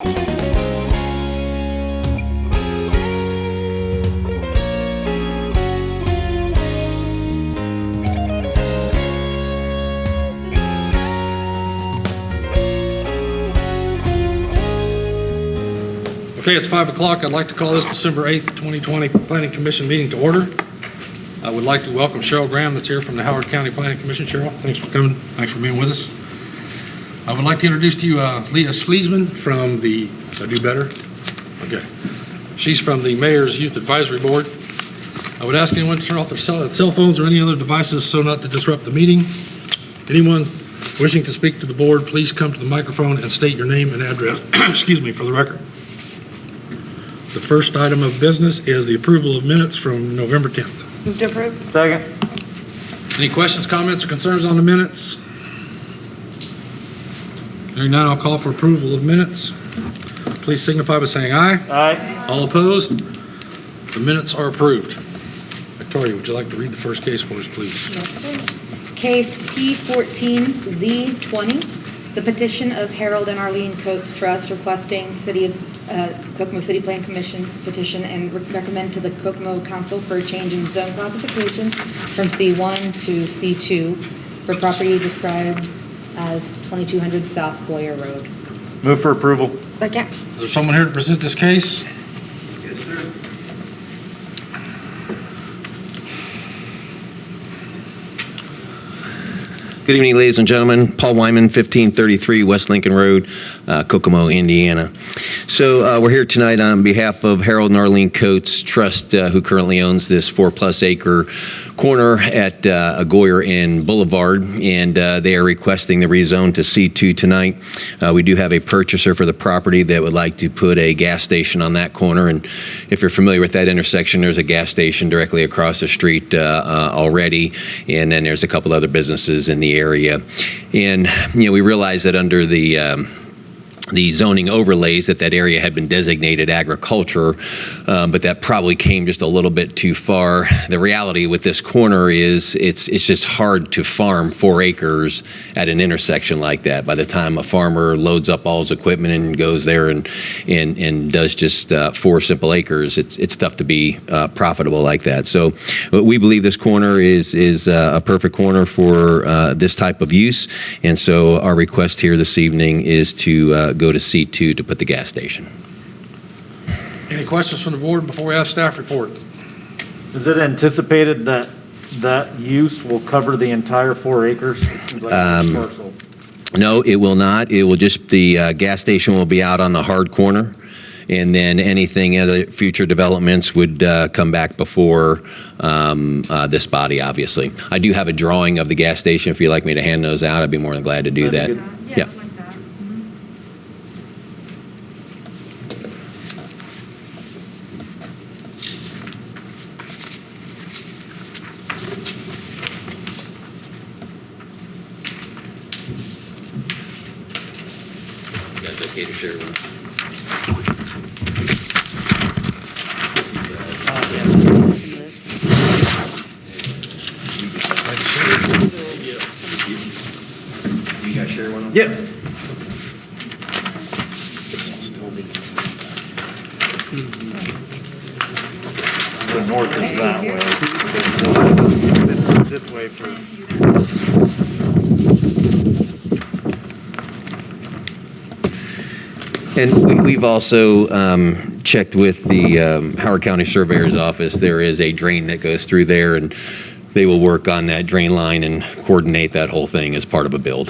Okay, it's 5 o'clock. I'd like to call this December 8th, 2020 Planning Commission meeting to order. I would like to welcome Cheryl Graham that's here from the Howard County Planning Commission. Cheryl, thanks for coming. Thanks for being with us. I would like to introduce to you Leah Sleesman from the, did I do better? Okay. She's from the Mayor's Youth Advisory Board. I would ask anyone to turn off their cell phones or any other devices so not to disrupt the meeting. Anyone wishing to speak to the board, please come to the microphone and state your name and address, excuse me, for the record. The first item of business is the approval of minutes from November 10th. Move to approve. Second. Any questions, comments, or concerns on the minutes? Hearing none, I'll call for approval of minutes. Please signify by saying aye. Aye. All opposed? The minutes are approved. Victoria, would you like to read the first case for us, please? Yes, sir. Case P14Z20, the petition of Harold and Arlene Coates Trust requesting Kokomo City Plan Commission petition and recommend to the Kokomo Council for a change in zone classification from C1 to C2 for property described as 2200 South Boyer Road. Move for approval. Second. Is there someone here to present this case? Good evening, ladies and gentlemen. Paul Wyman, 1533 West Lincoln Road, Kokomo, Indiana. So we're here tonight on behalf of Harold and Arlene Coates Trust, who currently owns this 4+ acre corner at Agoyer and Boulevard, and they are requesting the rezone to C2 tonight. We do have a purchaser for the property that would like to put a gas station on that corner, and if you're familiar with that intersection, there's a gas station directly across the street already, and then there's a couple other businesses in the area. And we realize that under the zoning overlays that area had been designated agriculture, but that probably came just a little bit too far. The reality with this corner is it's just hard to farm 4 acres at an intersection like that. By the time a farmer loads up all his equipment and goes there and does just 4 simple acres, it's tough to be profitable like that. So we believe this corner is a perfect corner for this type of use, and so our request here this evening is to go to C2 to put the gas station. Any questions from the board before we have staff report? Is it anticipated that that use will cover the entire 4 acres? Parcel. No, it will not. It will just, the gas station will be out on the hard corner, and then anything other future developments would come back before this body, obviously. I do have a drawing of the gas station. If you'd like me to hand those out, I'd be more than glad to do that. Yeah. Okay to share one. You guys share one? Yeah. The north is that way. This way for. And we've also checked with the Howard County Surveyor's Office. There is a drain that goes through there, and they will work on that drain line and coordinate that whole thing as part of a build.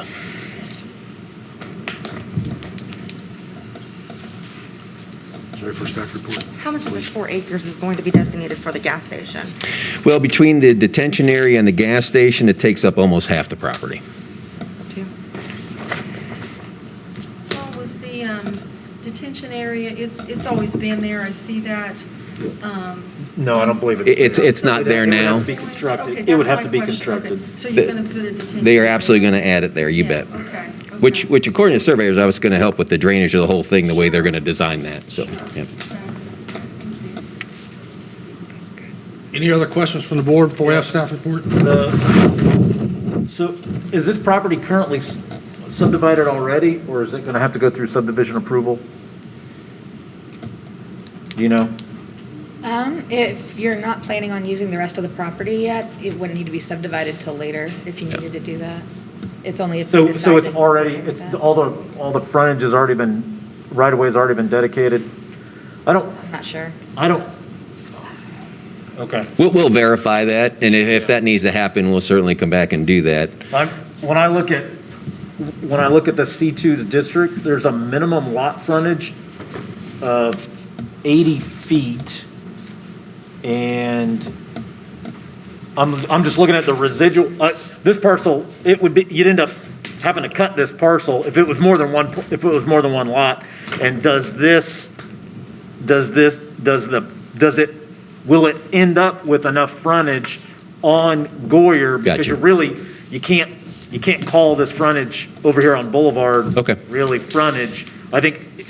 Sorry for staff report. How much of this 4 acres is going to be designated for the gas station? Well, between the detention area and the gas station, it takes up almost half the property. Paul, was the detention area, it's always been there, I see that. No, I don't believe It's not there now. It would have to be constructed. Okay, It would that's have my to be question. constructed. Okay. So you're going to put a detention? They are area? absolutely going to add it there, you Yeah, bet. okay. Which according to surveyors, I was going to help with the drainage of the whole thing, the way they're going to design that. So, yeah. Any other questions from the board before we have staff report? So is this property currently subdivided already, or is it going to have to go through subdivision approval? Do you know? If you're not planning on using the rest of the property yet, it wouldn't need to be subdivided till later if you needed to do that. It's only if you decide. So it's to already, do it's, that. all the frontage has already been, right of way's already been dedicated? I'm not sure. Okay. We'll verify that, and if that needs to happen, we'll certainly come back and do that. When I look at the C2 district, there's a minimum lot frontage of 80 feet. And I'm just looking at the residual, this parcel, you'd end up having to cut this parcel if it was more than one lot. And will it end up with enough frontage on Goyer? Because Gotcha. you can't call this frontage over here on Boulevard. Okay. Really frontage. I think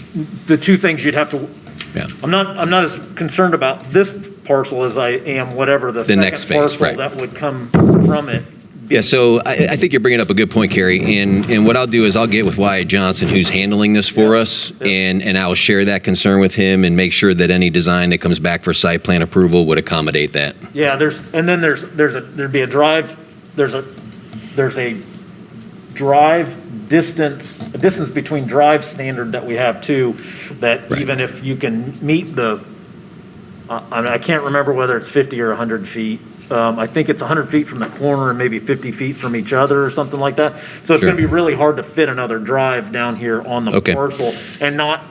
the two things you'd have to, Yeah. I'm not as concerned about this parcel as I am whatever the second next phase, parcel right. that would come from it. Yeah, so I think you're bringing up a good point, Carrie, and what I'll do is I'll get with Wyatt Johnson, who's handling this for us, and I'll share that concern with him and make sure that any design that comes back for site plan approval would accommodate that. Yeah, there's a distance between drive standard that we have too, that Right. even if you can meet I can't remember whether it's 50 or 100 feet. I think it's 100 feet from the corner and maybe 50 feet from each other or something like that. So it's Sure. gonna be really hard to fit another drive down here on the Okay. parcel and not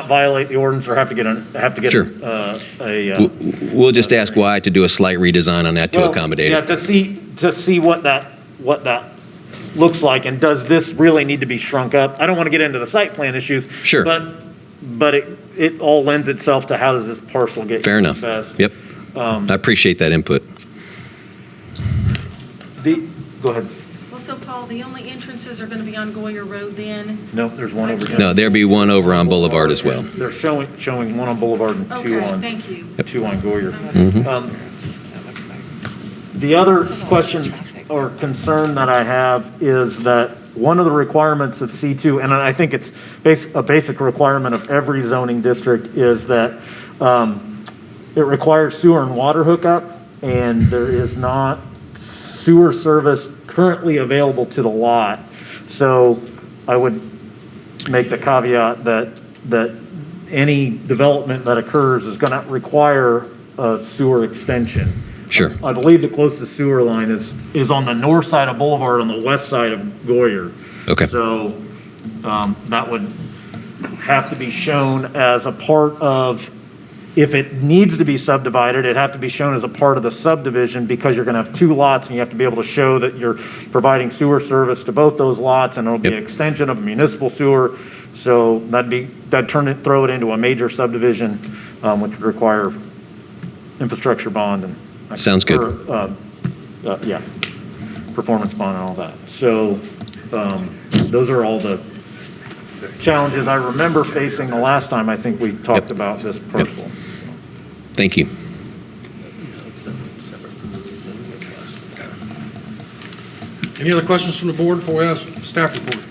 violate the ordinance or have to get Sure. We'll just ask Wyatt to do a slight redesign on that to Well, accommodate yeah, it. to see what that looks like, and does this really need to be shrunk up? I don't want to get into the site plan issues. Sure. But it all lends itself to how does this parcel get Fair enough. used best. Yep. I appreciate that input. Go ahead. Well, so Paul, the only entrances are going to be on Goyer Road then? No, there's one over here. No, there'll be one over on Boulevard as well. They're showing one on Boulevard and two Okay, on. thank you. Two on Goyer. Mm-hmm. The other question or concern that I have is that one of the requirements of C2, and I think it's a basic requirement of every zoning district, is that it requires sewer and water hookup, and there is not sewer service currently available to the lot. So I would make the caveat that any development that occurs is going to require a sewer extension. Sure. I believe the closest sewer line is on the north side of Boulevard, on the west side of Goyer. Okay. So that would have to be shown as a part of, if it needs to be subdivided, it'd have to be shown as a part of the subdivision, because you're going to have two lots and you have to be able to show that you're providing sewer service to both those lots, and it'll be an extension of a municipal sewer. So that'd throw it into a major subdivision, which would require infrastructure bond and. Sounds good. Yeah, performance bond and all that. So those are all the challenges I remember facing the last time I think we talked about this parcel. Thank you. Any other questions from the board before we ask staff report?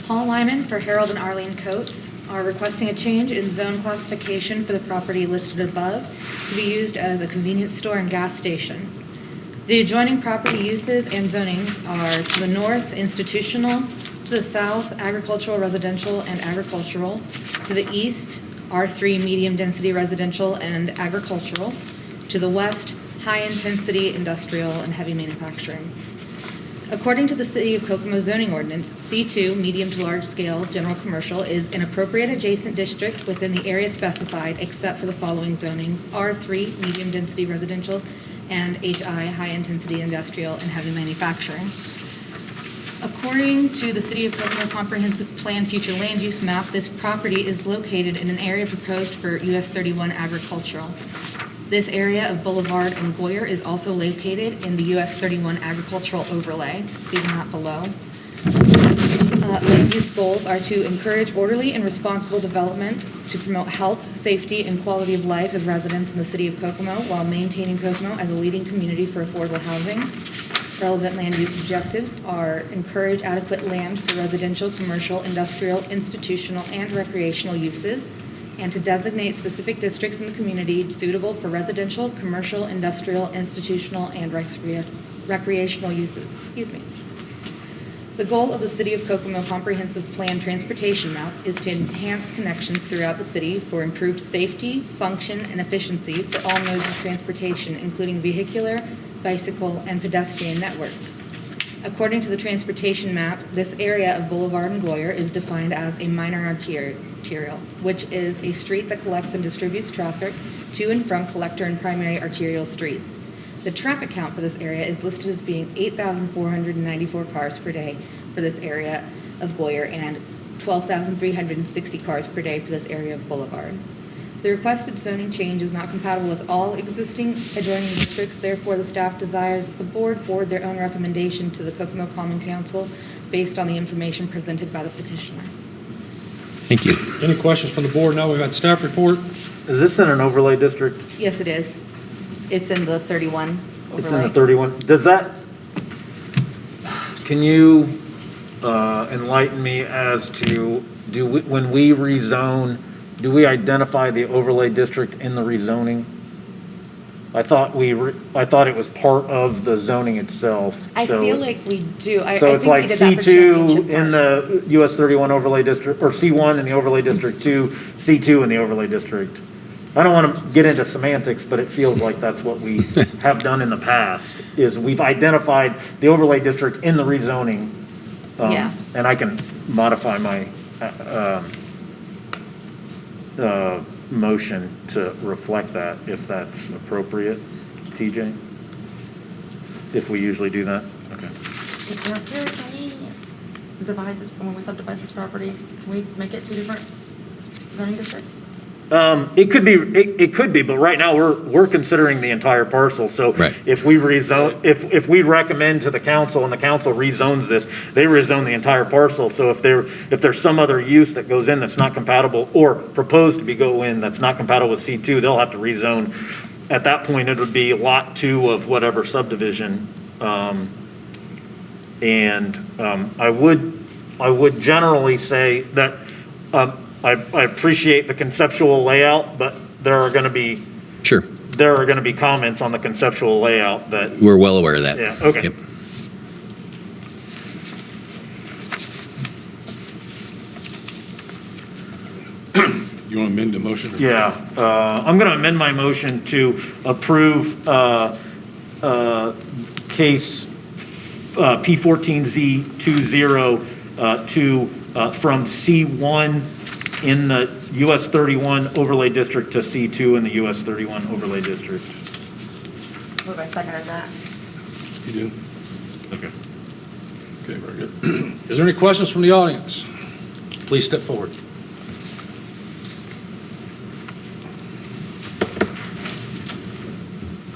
Paul Wyman for Harold and Arlene Coates are requesting a change in zone classification for the property listed above to be used as a convenience store and gas station. The adjoining property uses and zonings are to the north, institutional; to the south, agricultural, residential, and agricultural; to the east, R3, medium-density residential and agricultural; to the west, high-intensity industrial and heavy manufacturing. According to the City of Kokomo zoning ordinance, C2, medium to large scale general commercial, is an appropriate adjacent district within the area specified except for the following zonings: R3, medium density residential, and HI, high intensity industrial and heavy manufacturing. According to the City of Kokomo Comprehensive Plan Future Land Use Map, this property is located in an area proposed for US 31 agricultural. This area of Boulevard and Goyer is also located in the US 31 agricultural overlay. See the map below. Land use goals are to encourage orderly and responsible development, to promote health, safety, and quality of life of residents in the City of Kokomo while maintaining Kokomo as a leading community for affordable housing, Relevant land use objectives are encourage adequate land for residential, commercial, industrial, institutional, and recreational uses, and to designate specific districts in the community suitable for residential, commercial, industrial, institutional, and recreational uses. Excuse me. The goal of the City of Kokomo Comprehensive Plan Transportation Map is to enhance connections throughout the city for improved safety, function, and efficiency for all modes of transportation, including vehicular, bicycle, and pedestrian networks. According to the transportation map, this area of Boulevard and Goyer is defined as a minor arterial, which is a street that collects and distributes traffic to and from collector and primary arterial streets. The traffic count for this area is listed as being 8,494 cars per day for this area of Goyer and 12,360 cars per day for this area of Boulevard. The requested zoning change is not compatible with all existing adjoining districts. Therefore, the staff desires that the board forward their own recommendation to the Kokomo Common Council based on the information presented by the petitioner. Thank you. Any questions from the board? Now we've got staff report. Is this in an overlay district? Yes, it is. It's in the 31 overlay. It's in the 31. Does that, can you enlighten me as to, when we rezone, do we identify the overlay district in the rezoning? I thought it was part of the zoning itself. I so- feel like we do. So it's like C2 in the. the US 31 overlay district, or C1 in the overlay district 2, C2 in the overlay district. I don't want to get into semantics, but it feels like that's what we have done in the past, is we've identified the overlay district in the rezoning. Yeah. And I can modify my motion to reflect that if that's appropriate, TJ? If we usually do that? Okay. Now, Gary, can we divide this, when we subdivide this property, can we make it 2 different zoning districts? It could be, but right now we're considering the entire parcel. So Right. if we rezone, if we recommend to the council and the council rezones this, they rezone the entire parcel. So if there's some other use that goes in that's not compatible or proposed to go in that's not compatible with C2, they'll have to rezone. At that point, it would be lot 2 of whatever subdivision. I would generally say that, I appreciate the conceptual layout, but there are going to be Sure. comments on the conceptual layout that, We're well aware of that. yeah, okay. Yep. You want to amend the motion? Yeah, I'm going to amend my motion to approve case P14Z20 from C1 in the US 31 overlay district to C2 in the US 31 overlay district. Move, I seconded that. You do? Okay. Okay, very good. Is there any questions from the audience? Please step forward.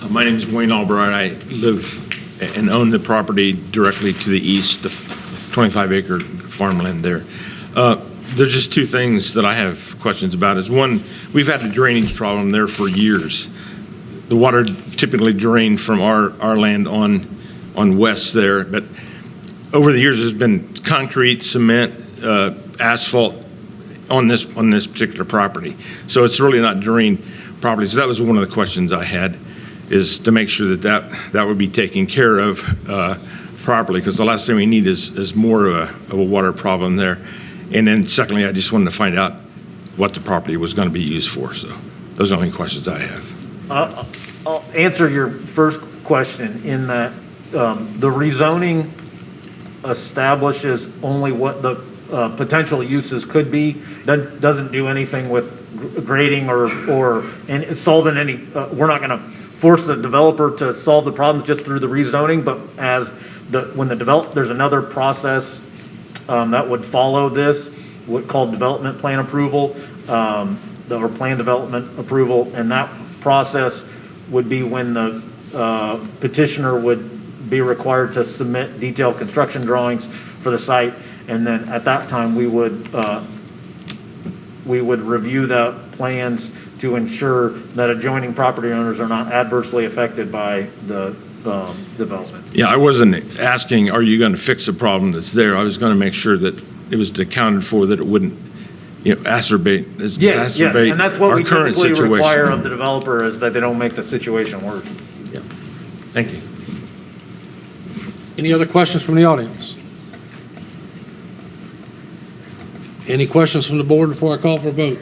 My name is Wayne Albright. I live and own the property directly to the east, the 25-acre farmland there. There's just 2 things that I have questions about. Is one, we've had a drainage problem there for years. The water typically drained from our land on west there, but over the years there's been concrete, cement, asphalt on this particular property. So it's really not drained properly. So that was one of the questions I had, is to make sure that would be taken care of properly, because the last thing we need is more of a water problem there. And then secondly, I just wanted to find out what the property was going to be used for. So those are the only questions I have. I'll answer your first question in that the rezoning establishes only what the potential uses could be. Doesn't do anything with grading or solving any, we're not going to force the developer to solve the problems just through the rezoning, but there's another process that would follow this, called development plan approval, or plan development approval, and that process would be when the petitioner would be required to submit detailed construction drawings for the site, and then at that time we would review the plans to ensure that adjoining property owners are not adversely affected by the development. Yeah, I wasn't asking, are you going to fix a problem that's there? I was going to make sure that it was accounted for, that it wouldn't, exacerbate Yes, and that's what our we current typically require situation. of the developer, is that they don't make the situation worse. Thank you. Any other questions from the audience? Any questions from the board before I call for a vote?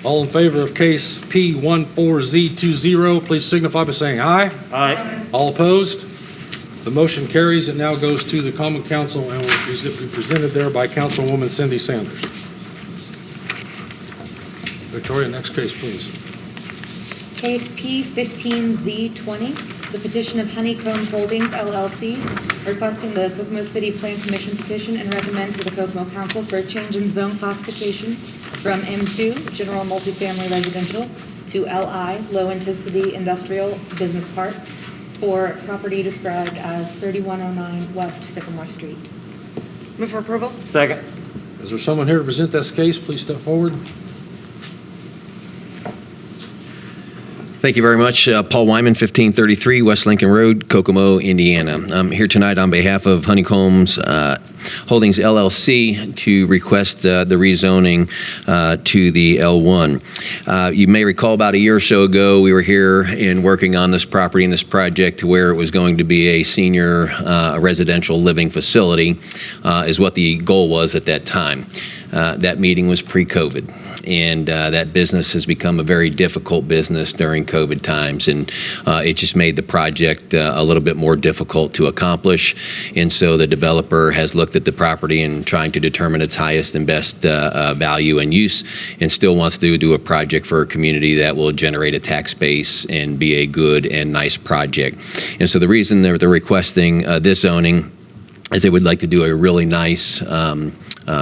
All in favor of case P14Z20, please signify by saying aye. Aye. All opposed? The motion carries. It now goes to the Common Council and will be presented there by Councilwoman Cindy Sanders. Victoria, next case, please. Case P15Z20, the petition of Honeycomb Holdings LLC, requesting the Kokomo City Plan Commission petition and recommend to the Kokomo Council for a change in zone classification from M2, General Multifamily Residential, to LI, Low Intensity Industrial Business Park, for property described as 3109 West Sycamore Street. Move for approval? Second. Is there someone here to present this case? Please step forward. Thank you very much. Paul Wyman, 1533 West Lincoln Road, Kokomo, Indiana. I'm here tonight on behalf of Honeycombs Holdings LLC to request the rezoning to the L1. You may recall about a year or so ago, we were here and working on this property and this project to where it was going to be a senior residential living facility, is what the goal was at that time. That meeting was pre-COVID, and that business has become a very difficult business during COVID times, and it just made the project a little bit more difficult to accomplish. And so the developer has looked at the property and trying to determine its highest and best value and use, and still wants to do a project for a community that will generate a tax base and be a good and nice project. And so the reason they're requesting this zoning is they would like to do a really nice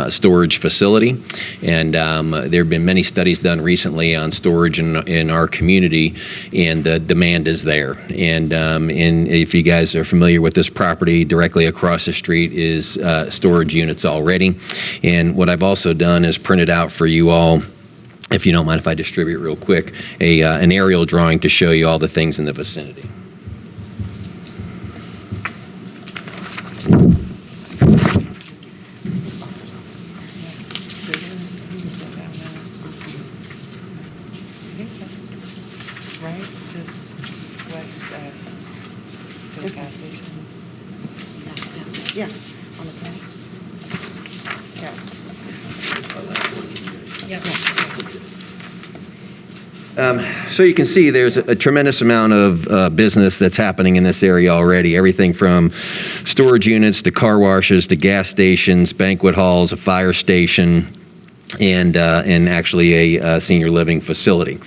storage facility. And there have been many studies done recently on storage in our community, and the demand is there. And if you guys are familiar with this property, directly across the street is storage units already. And what I've also done is printed out for you all, if you don't mind if I distribute real quick, an aerial drawing to show you all the things in the vicinity. Right, just west of the gas station. Yeah, on the plan. So you can see there's a tremendous amount of business that's happening in this area already. Everything from storage units to car washes to gas stations, banquet halls, a fire station, and actually a senior living facility.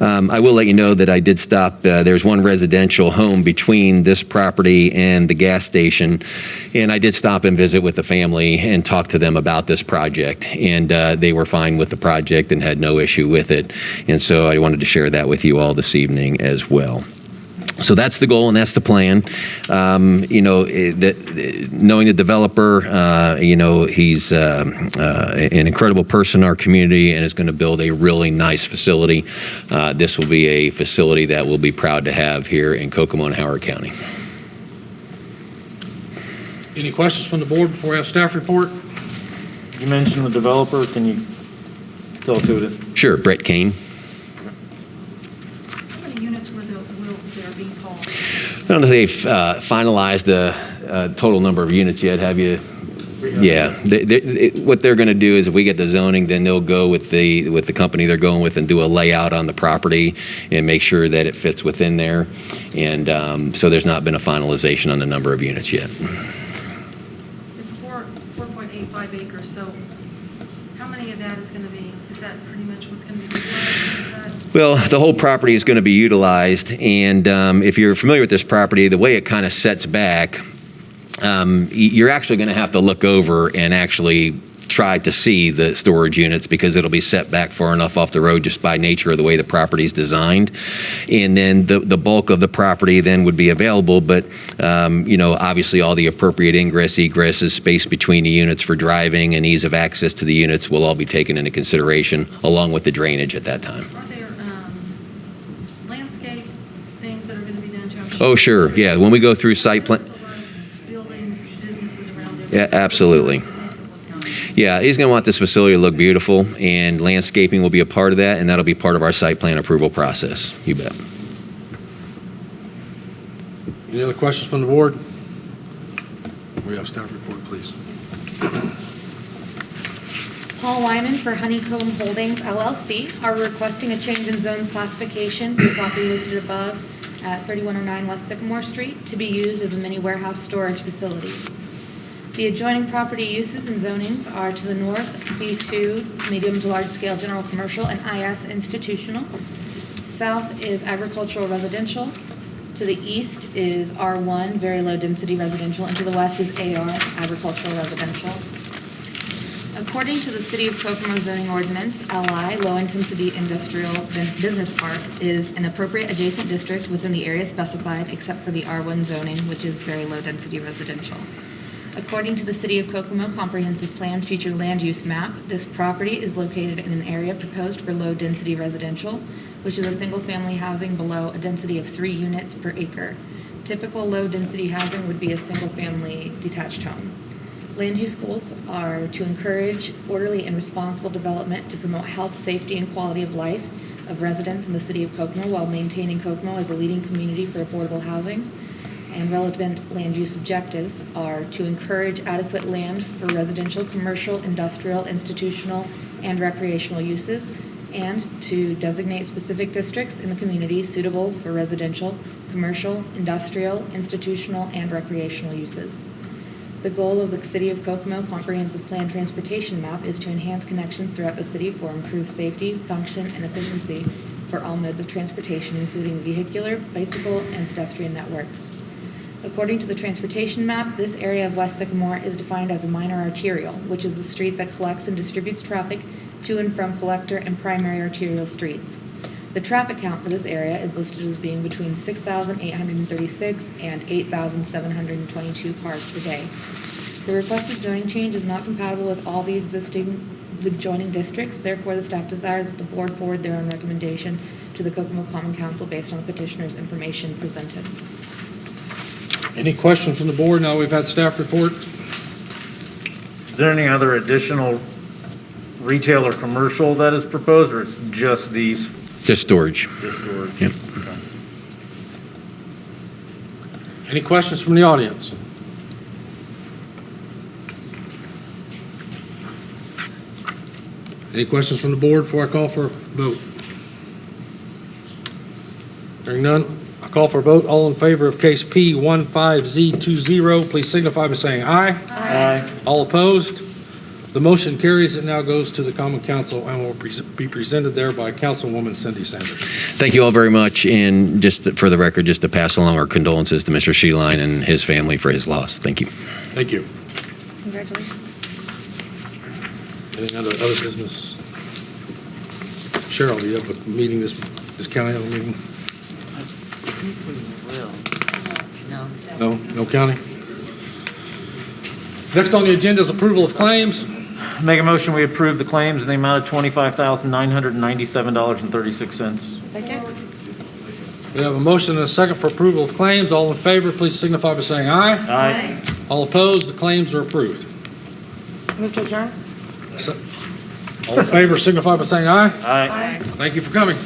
I will let you know that I did stop. There's one residential home between this property and the gas station, and I did stop and visit with the family and talk to them about this project, and they were fine with the project and had no issue with it. And so I wanted to share that with you all this evening as well. So that's the goal and that's the plan. Knowing the developer, he's an incredible person in our community and is going to build a really nice facility. This will be a facility that we'll be proud to have here in Kokomo and Howard County. Any questions from the board before we have staff report? You mentioned the developer. Can you tell us who it is? Sure, Brett Kane. How many units will there be called? I don't know if they've finalized the total number of units yet, have you? Yeah. What they're going to do is if we get the zoning, then they'll go with the company they're going with and do a layout on the property and make sure that it fits within there. And so there's not been a finalization on the number of units yet. It's 4.85 acres, so how many of that is going to be, is that pretty much what's going to be utilized? Well, the whole property is going to be utilized, and if you're familiar with this property, the way it kind of sets back, you're actually going to have to look over and actually try to see the storage units because it'll be set back far enough off the road just by nature of the way the property is designed. And then the bulk of the property then would be available, but obviously all the appropriate ingress, egresses, space between the units for driving and ease of access to the units will all be taken into consideration along with the drainage at that time. Are there Oh, sure, yeah, when we go through site plan, Buildings, businesses around there. Yeah, absolutely. yeah, he's going to want this facility to look beautiful, and landscaping will be a part of that, and that'll be part of our site plan approval process. You bet. Any other questions from the board? We have staff report, please. Paul Wyman for Honeycomb Holdings LLC are requesting a change in zone classification for the property listed above at 3109 West Sycamore Street to be used as a mini warehouse storage facility. The adjoining property uses and zonings are to the north, C2, medium to large scale general commercial, and IS institutional. South is agricultural residential. To the east is R1, very low density residential, and to the west is AR, agricultural residential. According to the City of Kokomo zoning ordinance, LI, low intensity industrial business park, is an appropriate adjacent district within the area specified except for the R1 zoning, which is very low density residential. According to the City of Kokomo Comprehensive Plan Future Land Use Map, this property is located in an area proposed for low-density residential, which is a single-family housing below a density of 3 units per acre. Typical low-density housing would be a single-family detached home. Land use goals are to encourage orderly and responsible development to promote health, safety, and quality of life of residents in the City of Kokomo while maintaining Kokomo as a leading community for affordable housing. And relevant land use objectives are to encourage adequate land for residential, commercial, industrial, institutional, and recreational uses, and to designate specific districts in the community suitable for residential, commercial, industrial, institutional, and recreational uses. The goal of the City of Kokomo Comprehensive Plan Transportation Map is to enhance connections throughout the city for improved safety, function, and efficiency for all modes of transportation, including vehicular, bicycle, and pedestrian networks. According to the transportation map, this area of West Sycamore is defined as a minor arterial, which is the street that collects and distributes traffic to and from collector and primary arterial streets. The traffic count for this area is listed as being between 6,836 and 8,722 cars per day. The requested zoning change is not compatible with all the existing adjoining districts. Therefore, the staff desires that the board forward their own recommendation to the Kokomo Common Council based on the petitioner's information presented. Any questions from the board now we've had staff report? Is there any other additional retail or commercial that is proposed, or it's just these? Just storage. Just storage? Yep. Okay. Any questions from the audience? Any questions from the board before I call for a vote? Hearing none, I call for a vote. All in favor of case P15Z20, please signify by saying aye. Aye. All opposed? The motion carries. It now goes to the Common Council and will be presented there by Councilwoman Cindy Sanders. Thank you all very much, and just for the record, just to pass along our condolences to Mr. Sheeline and his family for his loss. Thank you. Thank you. Congratulations. Any other business? Cheryl, do you have a meeting this county have a meeting? No. No county? Next on the agenda is approval of claims. Make a motion, we approve the claims in the amount of $25,997.36. Second? We have a motion and a second for approval of claims. All in favor, please signify by saying aye. Aye. All opposed, the claims are approved. Move to adjourn? All in favor, signify by saying aye. Aye. Thank you for coming.